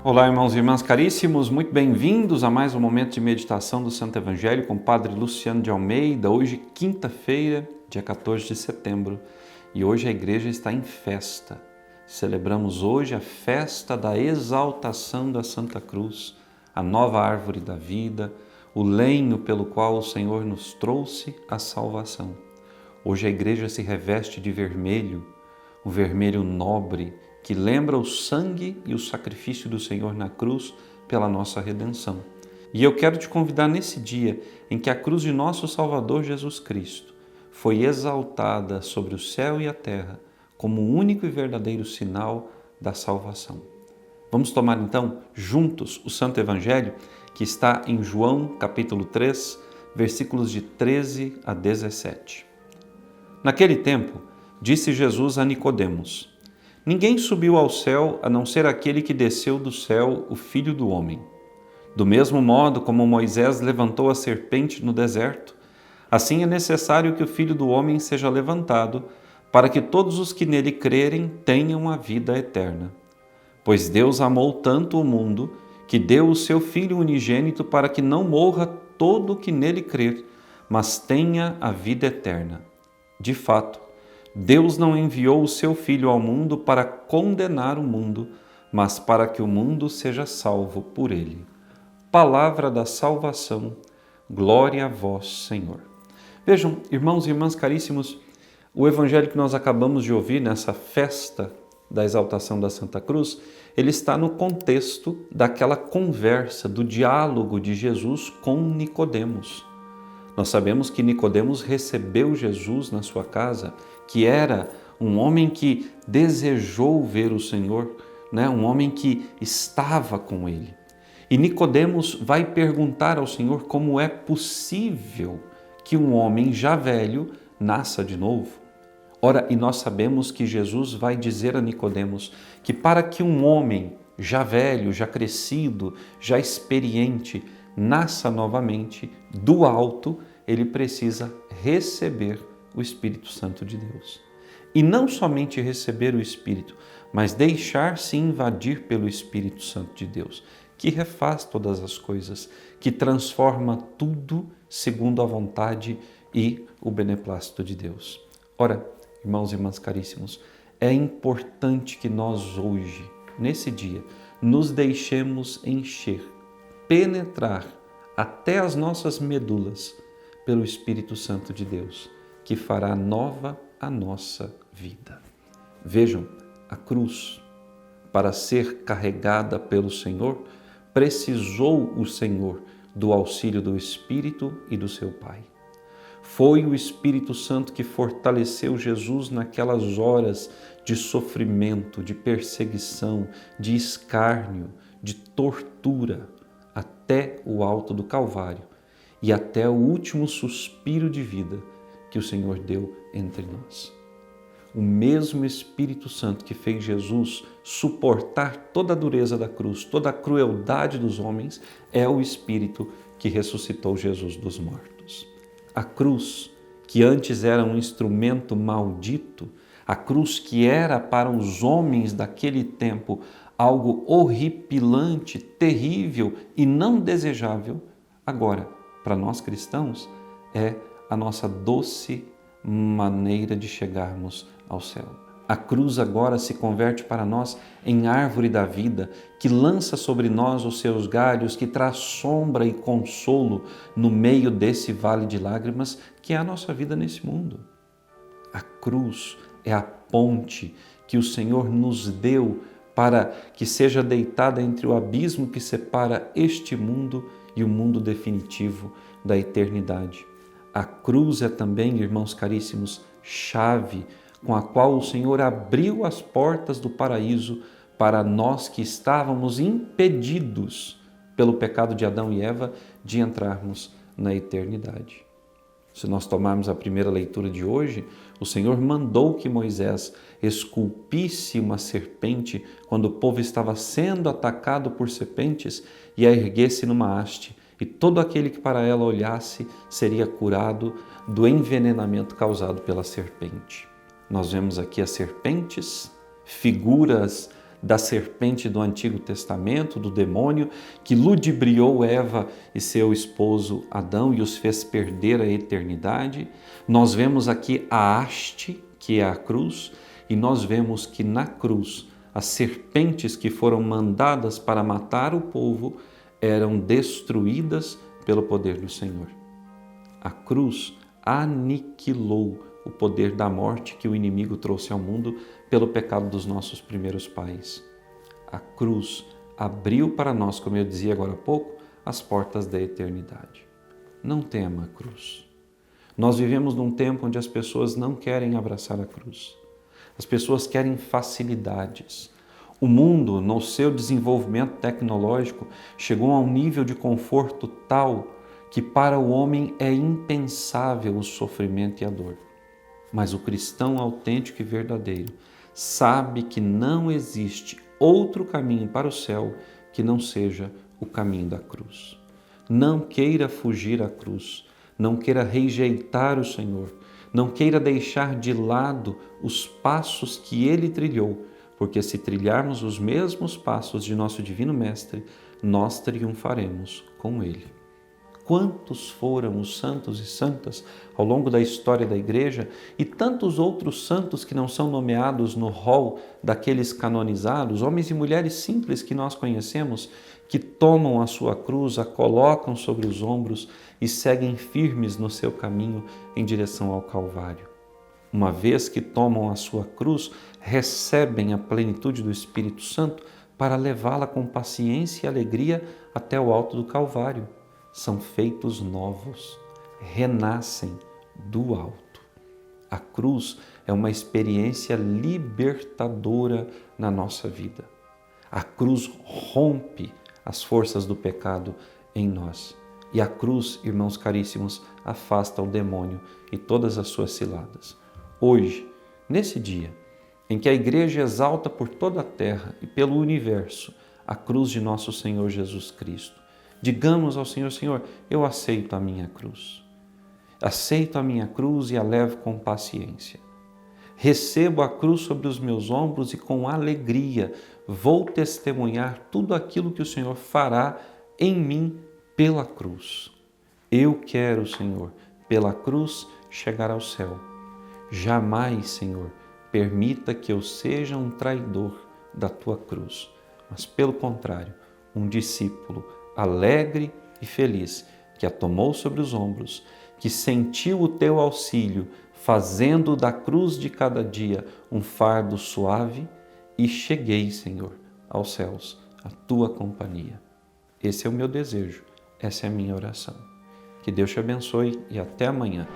Olá, irmãos e irmãs caríssimos, muito bem-vindos a mais um momento de meditação do Santo Evangelho com o Padre Luciano de Almeida. Hoje, quinta-feira, dia 14 de setembro, e hoje a igreja está em festa. Celebramos hoje a festa da exaltação da Santa Cruz, a nova árvore da vida, o lenho pelo qual o Senhor nos trouxe a salvação. Hoje a igreja se reveste de vermelho, o vermelho nobre, que lembra o sangue e o sacrifício do Senhor na cruz pela nossa redenção. E eu quero te convidar nesse dia em que a cruz de nosso Salvador Jesus Cristo foi exaltada sobre o céu e a terra como o único e verdadeiro sinal da salvação. Vamos tomar então juntos o Santo Evangelho que está em João capítulo 3, versículos de 13 a 17. Naquele tempo, disse Jesus a Nicodemos: Ninguém subiu ao céu a não ser aquele que desceu do céu, o Filho do Homem. Do mesmo modo como Moisés levantou a serpente no deserto, assim é necessário que o Filho do Homem seja levantado, para que todos os que nele crerem tenham a vida eterna. Pois Deus amou tanto o mundo, que deu o seu Filho unigênito para que não morra todo o que nele crer, mas tenha a vida eterna. De fato, Deus não enviou o seu Filho ao mundo para condenar o mundo, mas para que o mundo seja salvo por ele. Palavra da salvação, glória a vós, Senhor. Vejam, irmãos e irmãs caríssimos, o evangelho que nós acabamos de ouvir nessa festa da exaltação da Santa Cruz, ele está no contexto daquela conversa, do diálogo de Jesus com Nicodemos. Nós sabemos que Nicodemos recebeu Jesus na sua casa, que era um homem que desejou ver o Senhor, um homem que estava com ele. E Nicodemos vai perguntar ao Senhor como é possível que um homem já velho nasça de novo. Ora, e nós sabemos que Jesus vai dizer a Nicodemos que para que um homem já velho, já crescido, já experiente, nasça novamente do alto, ele precisa receber o Espírito Santo de Deus. E não somente receber o Espírito, mas deixar-se invadir pelo Espírito Santo de Deus, que refaz todas as coisas, que transforma tudo segundo a vontade e o beneplácito de Deus. Ora, irmãos e irmãs caríssimos, é importante que nós hoje, nesse dia, nos deixemos encher, penetrar até as nossas medulas pelo Espírito Santo de Deus, que fará nova a nossa vida. Vejam, a cruz, para ser carregada pelo Senhor, precisou o Senhor do auxílio do Espírito e do seu Pai. Foi o Espírito Santo que fortaleceu Jesus naquelas horas de sofrimento, de perseguição, de escárnio, de tortura, até o alto do Calvário e até o último suspiro de vida que o Senhor deu entre nós. O mesmo Espírito Santo que fez Jesus suportar toda a dureza da cruz, toda a crueldade dos homens, é o Espírito que ressuscitou Jesus dos mortos. A cruz, que antes era um instrumento maldito, a cruz que era para os homens daquele tempo algo horripilante, terrível e não desejável, agora, para nós cristãos, é a nossa doce maneira de chegarmos ao céu. A cruz agora se converte para nós em árvore da vida, que lança sobre nós os seus galhos, que traz sombra e consolo no meio desse vale de lágrimas que é a nossa vida nesse mundo. A cruz é a ponte que o Senhor nos deu para que seja deitada entre o abismo que separa este mundo e o mundo definitivo da eternidade. A cruz é também, irmãos caríssimos, chave com a qual o Senhor abriu as portas do paraíso para nós que estávamos impedidos pelo pecado de Adão e Eva de entrarmos na eternidade. Se nós tomarmos a primeira leitura de hoje, o Senhor mandou que Moisés esculpisse uma serpente quando o povo estava sendo atacado por serpentes e a erguesse numa haste, e todo aquele que para ela olhasse seria curado do envenenamento causado pela serpente. Nós vemos aqui as serpentes, figuras da serpente do Antigo Testamento, do demônio, que ludibriou Eva e seu esposo Adão e os fez perder a eternidade. Nós vemos aqui a haste, que é a cruz, e nós vemos que na cruz as serpentes que foram mandadas para matar o povo eram destruídas pelo poder do Senhor. A cruz aniquilou o poder da morte que o inimigo trouxe ao mundo pelo pecado dos nossos primeiros pais. A cruz abriu para nós, como eu dizia agora há pouco, as portas da eternidade. Não tema a cruz. Nós vivemos num tempo onde as pessoas não querem abraçar a cruz. As pessoas querem facilidades. O mundo, no seu desenvolvimento tecnológico, chegou a um nível de conforto tal que para o homem é impensável o sofrimento e a dor. Mas o cristão autêntico e verdadeiro sabe que não existe outro caminho para o céu que não seja o caminho da cruz. Não queira fugir à cruz, não queira rejeitar o Senhor, não queira deixar de lado os passos que Ele trilhou, porque se trilharmos os mesmos passos de nosso Divino Mestre, nós triunfaremos com Ele. Quantos foram os santos e santas ao longo da história da Igreja e tantos outros santos que não são nomeados no rol daqueles canonizados, homens e mulheres simples que nós conhecemos, que tomam a sua cruz, a colocam sobre os ombros e seguem firmes no seu caminho em direção ao Calvário. Uma vez que tomam a sua cruz, recebem a plenitude do Espírito Santo para levá-la com paciência e alegria até o alto do Calvário. São feitos novos, renascem do alto. A cruz é uma experiência libertadora na nossa vida. A cruz rompe as forças do pecado em nós. E a cruz, irmãos caríssimos, afasta o demônio e todas as suas ciladas. Hoje, nesse dia, em que a Igreja exalta por toda a terra e pelo universo a cruz de nosso Senhor Jesus Cristo, digamos ao Senhor: Senhor, eu aceito a minha cruz. Aceito a minha cruz e a levo com paciência. Recebo a cruz sobre os meus ombros e com alegria vou testemunhar tudo aquilo que o Senhor fará em mim pela cruz. Eu quero, Senhor, pela cruz chegar ao céu. Jamais, Senhor, permita que eu seja um traidor da Tua cruz, mas pelo contrário, um discípulo alegre e feliz, que a tomou sobre os ombros, que sentiu o Teu auxílio, fazendo da cruz de cada dia um fardo suave, e cheguei, Senhor, aos céus, à Tua companhia. Esse é o meu desejo, essa é a minha oração. Que Deus te abençoe e até amanhã.